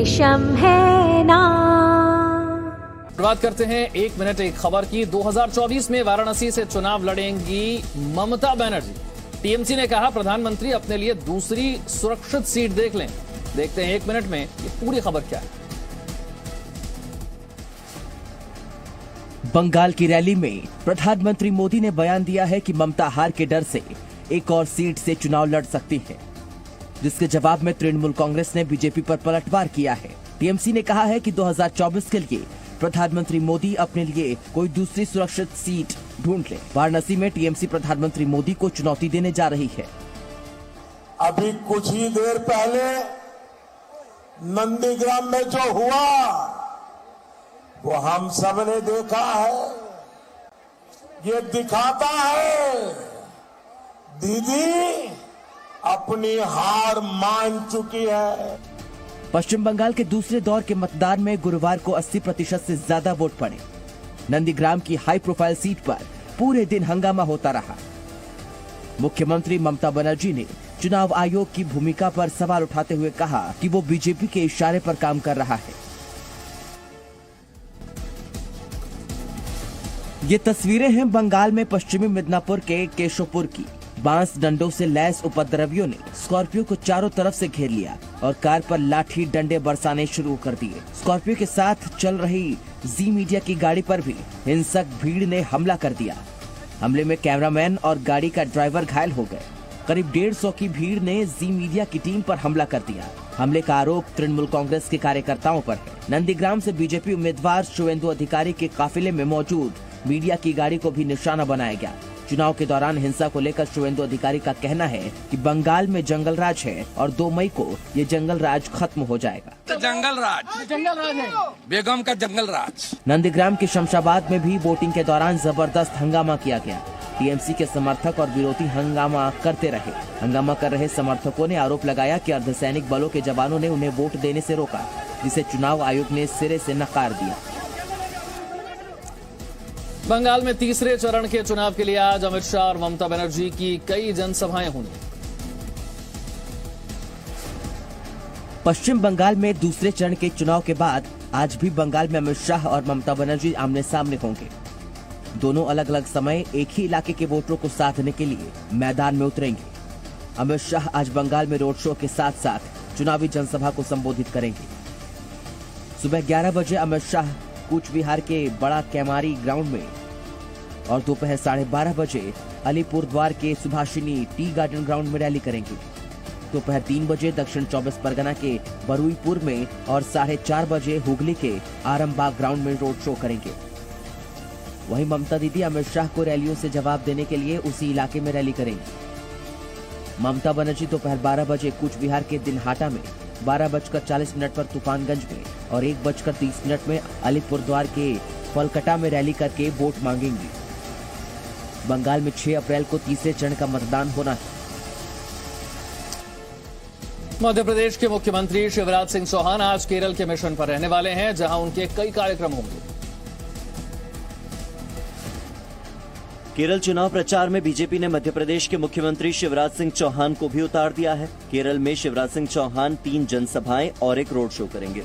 देशम है ना। बात करते हैं 1 मिनट एक खबर की। 2024 में वाराणसी से चुनाव लड़ेंगी ममता बनर्जी। टीएमसी ने कहा प्रधानमंत्री अपने लिए दूसरी सुरक्षित सीट देख लें। देखते हैं 1 मिनट में ये पूरी खबर क्या है। बंगाल की रैली में प्रधानमंत्री मोदी ने बयान दिया है कि ममता हार के डर से एक और सीट से चुनाव लड़ सकती है, जिसके जवाब में तृणमूल कांग्रेस ने बीजेपी पर पलटवार किया है। टीएमसी ने कहा है कि 2024 के लिए प्रधानमंत्री मोदी अपने लिए कोई दूसरी सुरक्षित सीट ढूंढ ले। वाराणसी में टीएमसी प्रधानमंत्री मोदी को चुनौती देने जा रही है। अभी कुछ ही देर पहले नंदीग्राम में जो हुआ वो हम सब ने देखा है। ये दिखाता है दीदी अपनी हार मान चुकी है। पश्चिम बंगाल के दूसरे दौर के मतदान में गुरुवार को 80% से ज्यादा वोट पड़े। नंदीग्राम की हाई प्रोफाइल सीट पर पूरे दिन हंगामा होता रहा। मुख्यमंत्री ममता बनर्जी ने चुनाव आयोग की भूमिका पर सवाल उठाते हुए कहा कि वो बीजेपी के इशारे पर काम कर रहा है। ये तस्वीरें हैं बंगाल में पश्चिमी मिदनापुर के केशोपुर की। बांस डंडों से लैस उपद्रवियों ने स्कॉर्पियो को चारों तरफ से घेर लिया और कार पर लाठी डंडे बरसाने शुरू कर दिए। स्कॉर्पियो के साथ चल रही जी मीडिया की गाड़ी पर भी हिंसक भीड़ ने हमला कर दिया। हमले में कैमरामैन और गाड़ी का ड्राइवर घायल हो गए। करीब 150 की भीड़ ने जी मीडिया की टीम पर हमला कर दिया। हमले का आरोप तृणमूल कांग्रेस के कार्यकर्ताओं पर है। नंदीग्राम से बीजेपी उम्मीदवार शुवेंदु अधिकारी के काफिले में मौजूद मीडिया की गाड़ी को भी निशाना बनाया गया। चुनाव के दौरान हिंसा को लेकर शुवेंदु अधिकारी का कहना है कि बंगाल में जंगल राज है और 2 मई को ये जंगल राज खत्म हो जाएगा। तो जंगल राज है बेगम का जंगल राज। नंदीग्राम के शमशाबाद में भी वोटिंग के दौरान जबरदस्त हंगामा किया गया। टीएमसी के समर्थक और विरोधी हंगामा करते रहे। हंगामा कर रहे समर्थकों ने आरोप लगाया कि अर्धसैनिक बलों के जवानों ने उन्हें वोट देने से रोका, जिसे चुनाव आयोग ने सिरे से नकार दिया। बंगाल में तीसरे चरण के चुनाव के लिए आज अमित शाह और ममता बनर्जी की कई जनसभाएं होंगी। पश्चिम बंगाल में दूसरे चरण के चुनाव के बाद आज भी बंगाल में अमित शाह और ममता बनर्जी आमने सामने होंगे। दोनों अलग अलग समय एक ही इलाके के वोटरों को साधने के लिए मैदान में उतरेंगे। अमित शाह आज बंगाल में रोड शो के साथ साथ चुनावी जनसभा को संबोधित करेंगे। सुबह 11 बजे अमित शाह कूच बिहार के बड़ा कैमारी ग्राउंड में और दोपहर 12:30 बजे अलीपुर द्वार के सुभाषिनी टी गार्डन ग्राउंड में रैली करेंगे। दोपहर 3 बजे दक्षिण 24 परगना के बरुईपुर में और 4:30 बजे हुगली के आरामबाग ग्राउंड में रोड शो करेंगे। वहीं ममता दीदी अमित शाह को रैलियों से जवाब देने के लिए उसी इलाके में रैली करेंगी। ममता बनर्जी दोपहर 12 बजे कूच बिहार के दिनहाटा में, 12:40 पर तूफानगंज में और 1:30 में अलीपुरद्वार के फलकटा में रैली करके वोट मांगेंगी। बंगाल में 6 अप्रैल को तीसरे चरण का मतदान होना है। मध्य प्रदेश के मुख्यमंत्री शिवराज सिंह चौहान आज केरल के मिशन पर रहने वाले हैं, जहां उनके कई कार्यक्रम होंगे। केरल चुनाव प्रचार में बीजेपी ने मध्य प्रदेश के मुख्यमंत्री शिवराज सिंह चौहान को भी उतार दिया है। केरल में शिवराज सिंह चौहान 3 जनसभाएं और एक रोड शो करेंगे।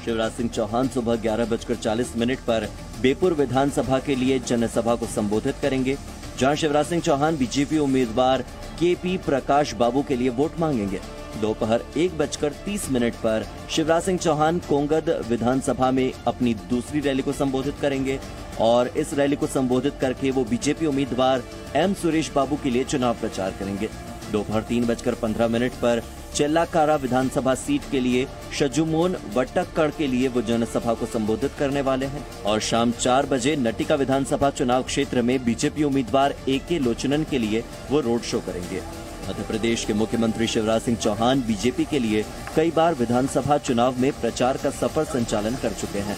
शिवराज सिंह चौहान सुबह 11:40 पर बेपुर विधानसभा के लिए जनसभा को संबोधित करेंगे, जहां शिवराज सिंह चौहान बीजेपी उम्मीदवार केपी प्रकाश बाबू के लिए वोट मांगेंगे। दोपहर 1:30 पर शिवराज सिंह चौहान कोंगद विधानसभा में अपनी दूसरी रैली को संबोधित करेंगे और इस रैली को संबोधित करके वो बीजेपी उम्मीदवार एम सुरेश बाबू के लिए चुनाव प्रचार करेंगे। दोपहर 3:15 पर चेल्लाकारा विधानसभा सीट के लिए शजुमोन वट्टक्कड़ के लिए वो जनसभा को संबोधित करने वाले हैं और शाम 4 बजे नटिका विधानसभा चुनाव क्षेत्र में बीजेपी उम्मीदवार AK लोचनन के लिए वो रोड शो करेंगे। मध्य प्रदेश के मुख्यमंत्री शिवराज सिंह चौहान बीजेपी के लिए कई बार विधानसभा चुनाव में प्रचार का सफल संचालन कर चुके हैं।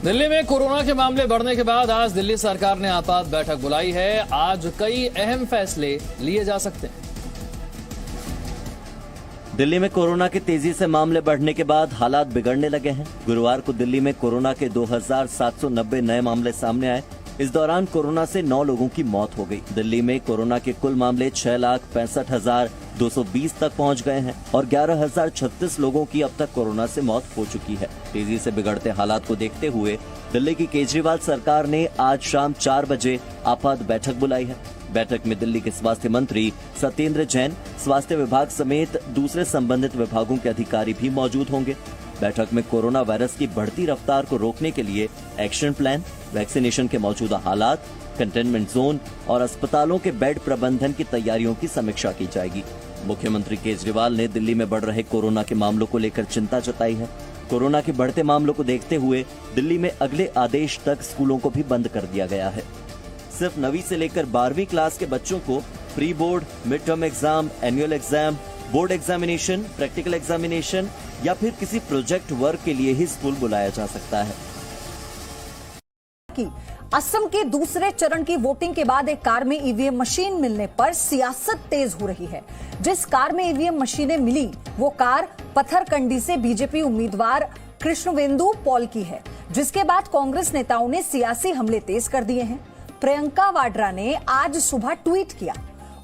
दिल्ली में कोरोना के मामले बढ़ने के बाद आज दिल्ली सरकार ने आपात बैठक बुलाई है। आज कई अहम फैसले लिए जा सकते हैं। दिल्ली में कोरोना के तेजी से मामले बढ़ने के बाद हालात बिगड़ने लगे हैं। गुरुवार को दिल्ली में कोरोना के 2790 नए मामले सामने आए, इस दौरान कोरोना से 9 लोगों की मौत हो गई। दिल्ली में कोरोना के कुल मामले 6,65,220 तक पहुंच गए हैं और 11,036 लोगों की अब तक कोरोना से मौत हो चुकी है। तेजी से बिगड़ते हालात को देखते हुए दिल्ली की केजरीवाल सरकार ने आज शाम 4 बजे आपात बैठक बुलाई है। बैठक में दिल्ली के स्वास्थ्य मंत्री सत्येंद्र जैन, स्वास्थ्य विभाग समेत दूसरे संबंधित विभागों के अधिकारी भी मौजूद होंगे। बैठक में कोरोना वायरस की बढ़ती रफ्तार को रोकने के लिए एक्शन प्लान, वैक्सीनेशन के मौजूदा हालात, कंटेनमेंट जोन और अस्पतालों के बेड प्रबंधन की तैयारियों की समीक्षा की जाएगी। मुख्यमंत्री केजरीवाल ने दिल्ली में बढ़ रहे कोरोना के मामलों को लेकर चिंता जताई है। कोरोना के बढ़ते मामलों को देखते हुए दिल्ली में अगले आदेश तक स्कूलों को भी बंद कर दिया गया है। सिर्फ 9वीं से लेकर 12वीं क्लास के बच्चों को pre board, mid term exam, annual exam, board examination, practical examination या फिर किसी प्रोजेक्ट वर्क के लिए ही स्कूल बुलाया जा सकता है। असम के दूसरे चरण की वोटिंग के बाद एक कार में ईवीएम मशीन मिलने पर सियासत तेज हो रही है। जिस कार में ईवीएम मशीनें मिली वो कार पत्थरकंडी से बीजेपी उम्मीदवार कृष्णवेंदु पॉल की है, जिसके बाद कांग्रेस नेताओं ने सियासी हमले तेज कर दिए हैं। प्रियंका वाड्रा ने आज सुबह ट्वीट किया।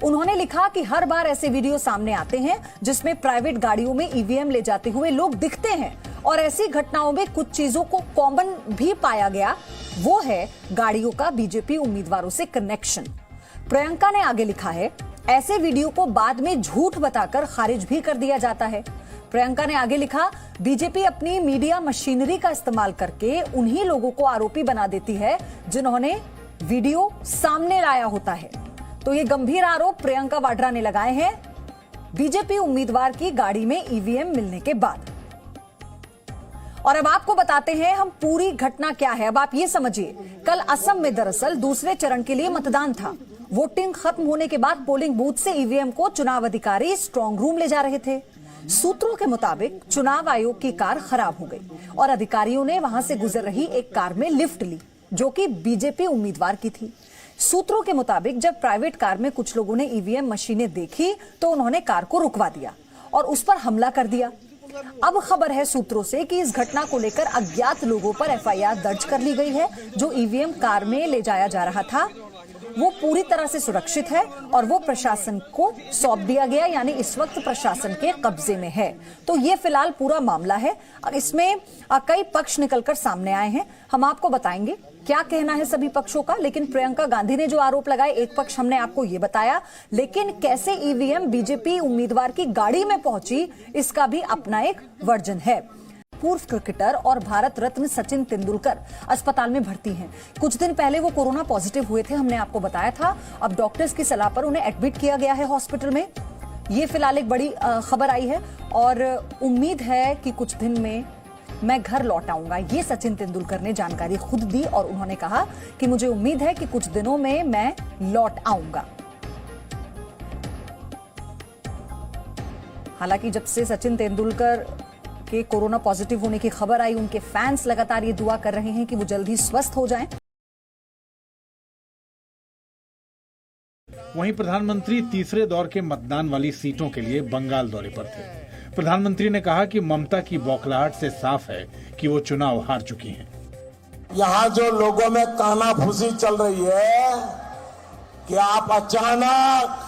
उन्होंने लिखा कि हर बार ऐसे वीडियो सामने आते हैं जिसमें प्राइवेट गाड़ियों में ईवीएम ले जाते हुए लोग दिखते हैं और ऐसी घटनाओं में कुछ चीजों को कॉमन भी पाया गया, वो है गाड़ियों का बीजेपी उम्मीदवारों से कनेक्शन। प्रियंका ने आगे लिखा है, ऐसे वीडियो को बाद में झूठ बताकर खारिज भी कर दिया जाता है। प्रियंका ने आगे लिखा, बीजेपी अपनी मीडिया मशीनरी का इस्तेमाल करके उन्हीं लोगों को आरोपी बना देती है जिन्होंने वीडियो सामने लाया होता है। तो ये गंभीर आरोप प्रियंका वाड्रा ने लगाए हैं बीजेपी उम्मीदवार की गाड़ी में ईवीएम मिलने के बाद। और अब आपको बताते हैं हम पूरी घटना क्या है। अब आप ये समझिए, कल असम में दरअसल दूसरे चरण के लिए मतदान था। वोटिंग खत्म होने के बाद पोलिंग बूथ से ईवीएम को चुनाव अधिकारी स्ट्रांग रूम ले जा रहे थे। सूत्रों के मुताबिक चुनाव आयोग की कार खराब हो गई और अधिकारियों ने वहां से गुजर रही एक कार में लिफ्ट ली जो कि बीजेपी उम्मीदवार की थी। सूत्रों के मुताबिक जब प्राइवेट कार में कुछ लोगों ने ईवीएम मशीनें देखी तो उन्होंने कार को रुकवा दिया और उस पर हमला कर दिया। अब खबर है सूत्रों से कि इस घटना को लेकर अज्ञात लोगों पर एफआईआर दर्ज कर ली गई है। जो ईवीएम कार में ले जाया जा रहा था वो पूरी तरह से सुरक्षित है और वो प्रशासन को सौंप दिया गया, यानी इस वक्त प्रशासन के कब्जे में है। तो ये फिलहाल पूरा मामला है। इसमें कई पक्ष निकलकर सामने आए हैं। हम आपको बताएंगे क्या कहना है सभी पक्षों का। लेकिन प्रियंका गांधी ने जो आरोप लगाए, एक पक्ष हमने आपको ये बताया, लेकिन कैसे ईवीएम बीजेपी उम्मीदवार की गाड़ी में पहुंची इसका भी अपना एक वर्जन है। पूर्व क्रिकेटर और भारत रत्न सचिन तेंदुलकर अस्पताल में भर्ती हैं। कुछ दिन पहले वो कोरोना पॉजिटिव हुए थे, हमने आपको बताया था। अब डॉक्टर्स की सलाह पर उन्हें एडमिट किया गया है हॉस्पिटल में। ये फिलहाल एक बड़ी खबर आई है और उम्मीद है कि कुछ दिन में मैं घर लौट आऊंगा। ये सचिन तेंदुलकर ने जानकारी खुद दी और उन्होंने कहा कि मुझे उम्मीद है कि कुछ दिनों में मैं लौट आऊंगा। हालांकि जब से सचिन तेंदुलकर के कोरोना पॉजिटिव होने की खबर आई, उनके फैंस लगातार ये दुआ कर रहे हैं कि वो जल्द ही स्वस्थ हो जाएं। वहीं प्रधानमंत्री तीसरे दौर के मतदान वाली सीटों के लिए बंगाल दौरे पर थे। प्रधानमंत्री ने कहा कि ममता की बौखलाहट से साफ है कि वो चुनाव हार चुकी हैं। यहाँ जो लोगों में कानाफूसी चल रही है कि आप अचानक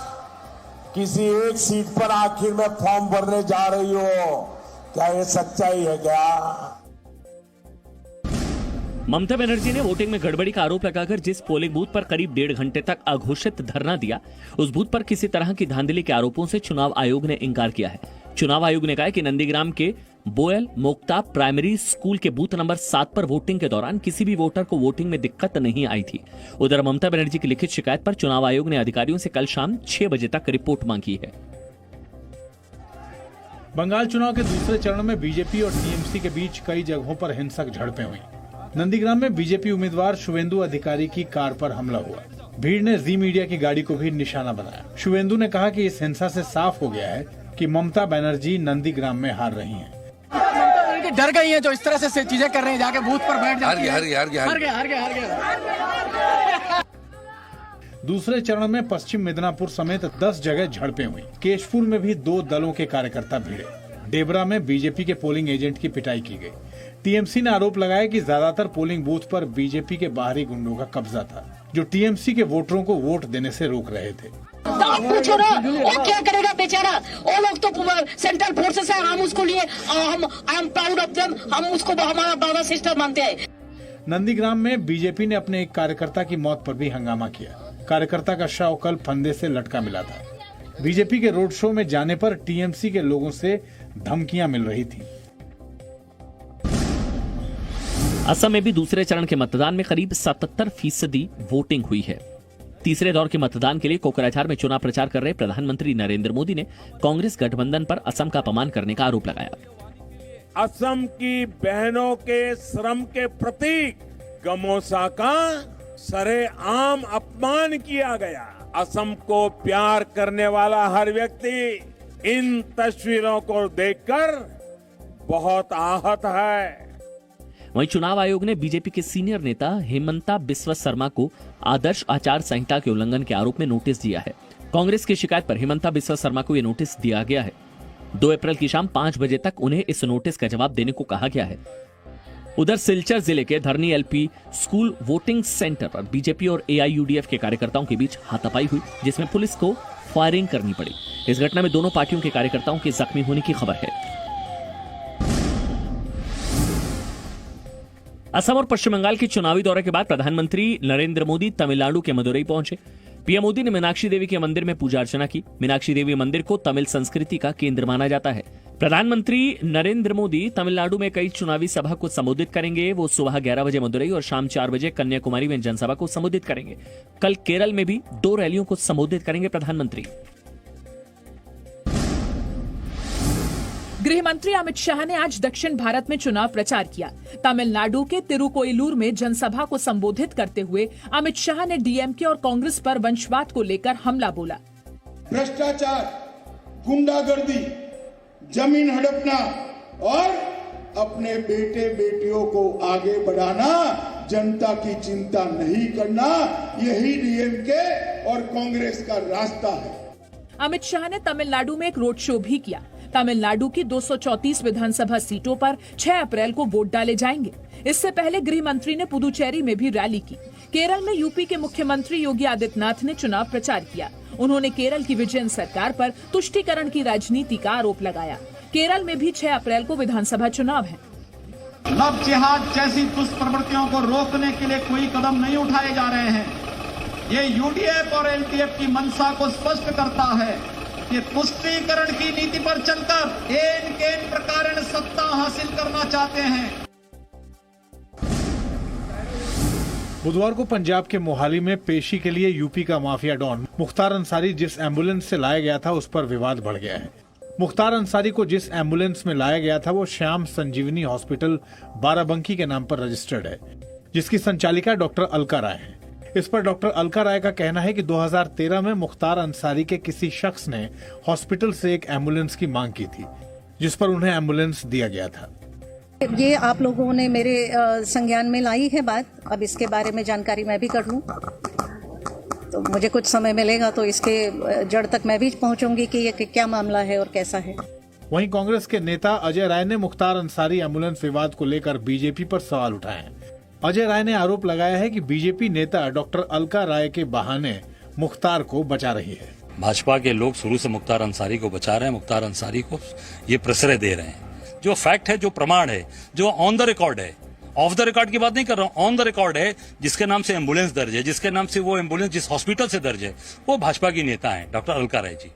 किसी एक सीट पर आखिर में फॉर्म भरने जा रही हो, क्या ये सच्चाई है क्या? ममता बनर्जी ने वोटिंग में गड़बड़ी का आरोप लगाकर जिस पोलिंग बूथ पर करीब 1.5 घंटे तक अघोषित धरना दिया, उस बूथ पर किसी तरह की धांधली के आरोपों से चुनाव आयोग ने इंकार किया है। चुनाव आयोग ने कहा कि नंदीग्राम के बोयल मोक्ता प्राइमरी स्कूल के बूथ नंबर 7 पर वोटिंग के दौरान किसी भी वोटर को वोटिंग में दिक्कत नहीं आई थी। उधर ममता बनर्जी की लिखित शिकायत पर चुनाव आयोग ने अधिकारियों से कल शाम 6 बजे तक रिपोर्ट मांगी है। बंगाल चुनाव के दूसरे चरण में बीजेपी और टीएमसी के बीच कई जगहों पर हिंसक झड़पें हुई। नंदीग्राम में बीजेपी उम्मीदवार शुवेंदु अधिकारी की कार पर हमला हुआ। भीड़ ने जी मीडिया की गाड़ी को भी निशाना बनाया। शुवेंदु ने कहा कि इस हिंसा से साफ हो गया है कि ममता बनर्जी नंदीग्राम में हार रही हैं। डर गई हैं जो इस तरह से चीजें कर रहे हैं, जाके बूथ पर बैठ जाती हैं। हार गया। दूसरे चरण में पश्चिम मिदनापुर समेत 10 जगह झड़पें हुई। केशपुर में भी 2 दलों के कार्यकर्ता भिड़े। डेबरा में बीजेपी के पोलिंग एजेंट की पिटाई की गई। टीएमसी ने आरोप लगाया कि ज्यादातर पोलिंग बूथ पर बीजेपी के बाहरी गुंडों का कब्जा था, जो टीएमसी के वोटरों को वोट देने से रोक रहे थे। आप पूछो ना, वो क्या करेगा बेचारा? वो लोग तो सेंट्रल फोर्सेस है, हम उसको लिए I am proud of them, हम उसको हमारा ब्रदर सिस्टर मानते हैं। नंदीग्राम में बीजेपी ने अपने एक कार्यकर्ता की मौत पर भी हंगामा किया। कार्यकर्ता का शव कल फंदे से लटका मिला था। बीजेपी के रोड शो में जाने पर टीएमसी के लोगों से धमकियां मिल रही थी। असम में भी दूसरे चरण के मतदान में करीब 77% वोटिंग हुई है। तीसरे दौर के मतदान के लिए कोकराझार में चुनाव प्रचार कर रहे प्रधानमंत्री नरेंद्र मोदी ने कांग्रेस गठबंधन पर असम का अपमान करने का आरोप लगाया। असम की बहनों के श्रम के प्रतीक गमोसा का सरेआम अपमान किया गया। असम को प्यार करने वाला हर व्यक्ति इन तस्वीरों को देखकर बहुत आहत है। वहीं चुनाव आयोग ने बीजेपी के सीनियर नेता हेमंता बिस्वा शर्मा को आदर्श आचार संहिता के उल्लंघन के आरोप में नोटिस दिया है। कांग्रेस की शिकायत पर हेमंता बिस्वा शर्मा को यह नोटिस दिया गया है। 2 अप्रैल की शाम 5 बजे तक उन्हें इस नोटिस का जवाब देने को कहा गया है। उधर सिलचर जिले के धरनी एलपी स्कूल वोटिंग सेंटर पर बीजेपी और एआईयूडीएफ के कार्यकर्ताओं के बीच हाथापाई हुई, जिसमें पुलिस को फायरिंग करनी पड़ी। इस घटना में दोनों पार्टियों के कार्यकर्ताओं के जख्मी होने की खबर है। असम और पश्चिम बंगाल के चुनावी दौरे के बाद प्रधानमंत्री नरेंद्र मोदी तमिलनाडु के मदुरई पहुंचे। पीएम मोदी ने मीनाक्षी देवी के मंदिर में पूजा अर्चना की। मीनाक्षी देवी मंदिर को तमिल संस्कृति का केंद्र माना जाता है। प्रधानमंत्री नरेंद्र मोदी तमिलनाडु में कई चुनावी सभा को संबोधित करेंगे। वो सुबह 11 बजे मदुरई और शाम 4 बजे कन्याकुमारी में जनसभा को संबोधित करेंगे। कल केरल में भी 2 रैलियों को संबोधित करेंगे प्रधानमंत्री। गृह मंत्री अमित शाह ने आज दक्षिण भारत में चुनाव प्रचार किया। तमिलनाडु के तिरुकोइलूर में जनसभा को संबोधित करते हुए अमित शाह ने डीएमके और कांग्रेस पर वंशवाद को लेकर हमला बोला। भ्रष्टाचार, गुंडागर्दी, जमीन हड़पना और अपने बेटे बेटियों को आगे बढ़ाना, जनता की चिंता नहीं करना, यही डीएमके और कांग्रेस का रास्ता है। अमित शाह ने तमिलनाडु में एक रोड शो भी किया। तमिलनाडु की 234 विधानसभा सीटों पर 6 अप्रैल को वोट डाले जाएंगे। इससे पहले गृह मंत्री ने पुदुचेरी में भी रैली की। केरल में यूपी के मुख्यमंत्री योगी आदित्यनाथ ने चुनाव प्रचार किया। उन्होंने केरल की विजयन सरकार पर तुष्टीकरण की राजनीति का आरोप लगाया। केरल में भी 6 अप्रैल को विधानसभा चुनाव है। लव जिहाद जैसी दुष्प्रवृत्तियों को रोकने के लिए कोई कदम नहीं उठाए जा रहे हैं। ये यूडीएफ और एलडीएफ की मंशा को स्पष्ट करता है। ये तुष्टीकरण की नीति पर चलकर एन केन प्रकार सत्ता हासिल करना चाहते हैं। बुधवार को पंजाब के मोहाली में पेशी के लिए यूपी का माफिया डॉन मुख्तार अंसारी जिस एम्बुलेंस से लाया गया था, उस पर विवाद बढ़ गया है। मुख्तार अंसारी को जिस एम्बुलेंस में लाया गया था वो श्याम संजीवनी हॉस्पिटल बाराबंकी के नाम पर रजिस्टर्ड है, जिसकी संचालिका डॉक्टर अलका राय है। इस पर डॉक्टर अलका राय का कहना है कि 2013 में मुख्तार अंसारी के किसी शख्स ने हॉस्पिटल से एक एम्बुलेंस की मांग की थी, जिस पर उन्हें एम्बुलेंस दिया गया था। ये आप लोगों ने मेरे संज्ञान में लाई है बात। अब इसके बारे में जानकारी मैं भी कर लूं, तो मुझे कुछ समय मिलेगा तो इसके जड़ तक मैं भी पहुंचूंगी कि ये क्या मामला है और कैसा है। वहीं कांग्रेस के नेता अजय राय ने मुख्तार अंसारी एम्बुलेंस विवाद को लेकर बीजेपी पर सवाल उठाए हैं। अजय राय ने आरोप लगाया है कि बीजेपी नेता डॉक्टर अलका राय के बहाने मुख्तार को बचा रही है। भाजपा के लोग शुरू से मुख्तार अंसारी को बचा रहे हैं, मुख्तार अंसारी को ये प्रश्रय दे रहे हैं। जो फैक्ट है, जो प्रमाण है, जो ऑन द रिकॉर्ड है, ऑफ द रिकॉर्ड की बात नहीं कर रहा हूं, ऑन द रिकॉर्ड है, जिसके नाम से एम्बुलेंस दर्ज है, जिसके नाम से वो एम्बुलेंस जिस हॉस्पिटल से दर्ज है, वो भाजपा की नेता है डॉक्टर अलका राय जी।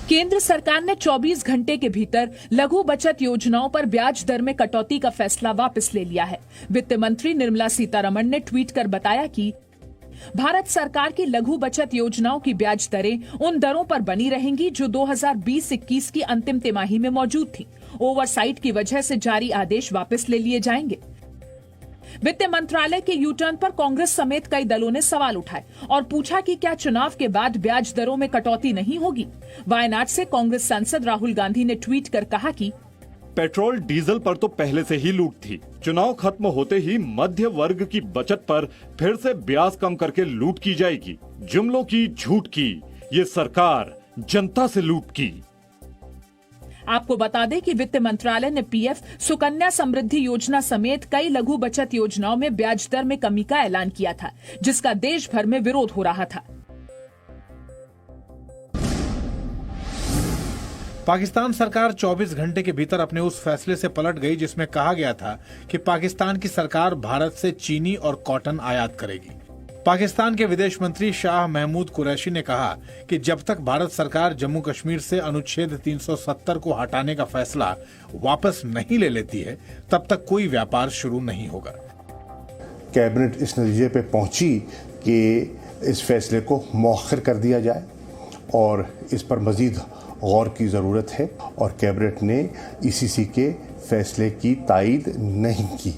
केंद्र सरकार ने 24 घंटे के भीतर लघु बचत योजनाओं पर ब्याज दर में कटौती का फैसला वापस ले लिया है। वित्त मंत्री निर्मला सीतारमण ने ट्वीट कर बताया कि भारत सरकार की लघु बचत योजनाओं की ब्याज दरें उन दरों पर बनी रहेंगी जो 2020-21 की अंतिम तिमाही में मौजूद थी। ओवरसाइट की वजह से जारी आदेश वापस ले लिए जाएंगे। वित्त मंत्रालय के यू टर्न पर कांग्रेस समेत कई दलों ने सवाल उठाए और पूछा कि क्या चुनाव के बाद ब्याज दरों में कटौती नहीं होगी। वायनाड से कांग्रेस सांसद राहुल गांधी ने ट्वीट कर कहा कि पेट्रोल डीजल पर तो पहले से ही लूट थी। चुनाव खत्म होते ही मध्य वर्ग की बचत पर फिर से ब्याज कम करके लूट की जाएगी। जुमलों की, झूठ की ये सरकार जनता से लूट की। आपको बता दें कि वित्त मंत्रालय ने पीएफ, सुकन्या समृद्धि योजना समेत कई लघु बचत योजनाओं में ब्याज दर में कमी का ऐलान किया था, जिसका देश भर में विरोध हो रहा था। पाकिस्तान सरकार 24 घंटे के भीतर अपने उस फैसले से पलट गई जिसमें कहा गया था कि पाकिस्तान की सरकार भारत से चीनी और कॉटन आयात करेगी। पाकिस्तान के विदेश मंत्री शाह महमूद कुरैशी ने कहा कि जब तक भारत सरकार जम्मू कश्मीर से अनुच्छेद 370 को हटाने का फैसला वापस नहीं ले लेती है, तब तक कोई व्यापार शुरू नहीं होगा। कैबिनेट इस नतीजे पे पहुंची कि इस फैसले को मौखर कर दिया जाए और इस पर मजीद गौर की ज़रूरत है, और कैबिनेट ने ईसीसी के फैसले की तायीद नहीं की।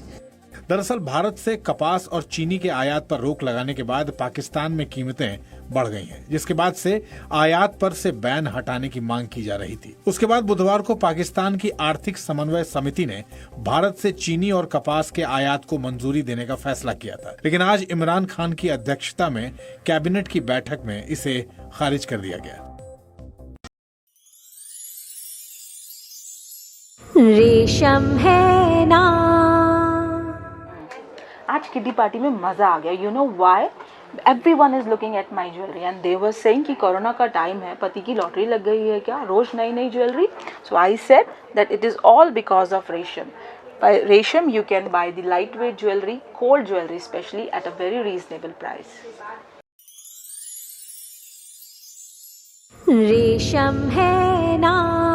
दरअसल भारत से कपास और चीनी के आयात पर रोक लगाने के बाद पाकिस्तान में कीमतें बढ़ गई हैं, जिसके बाद से आयात पर से बैन हटाने की मांग की जा रही थी। उसके बाद बुधवार को पाकिस्तान की आर्थिक समन्वय समिति ने भारत से चीनी और कपास के आयात को मंजूरी देने का फैसला किया था, लेकिन आज इमरान खान की अध्यक्षता में कैबिनेट की बैठक में इसे खारिज कर दिया गया। रेशम है ना। आज किड्डी पार्टी में मजा आ गया। You know why? Everyone is looking at my jewellery and they were saying कि कोरोना का टाइम है, पति की लॉटरी लग गई है क्या, रोज नई नई jewellery. So I said that it is all because of रेशम। By Resham you can buy the lightweight jewelry, gold jewelry especially at a very reasonable price. रेशम है ना।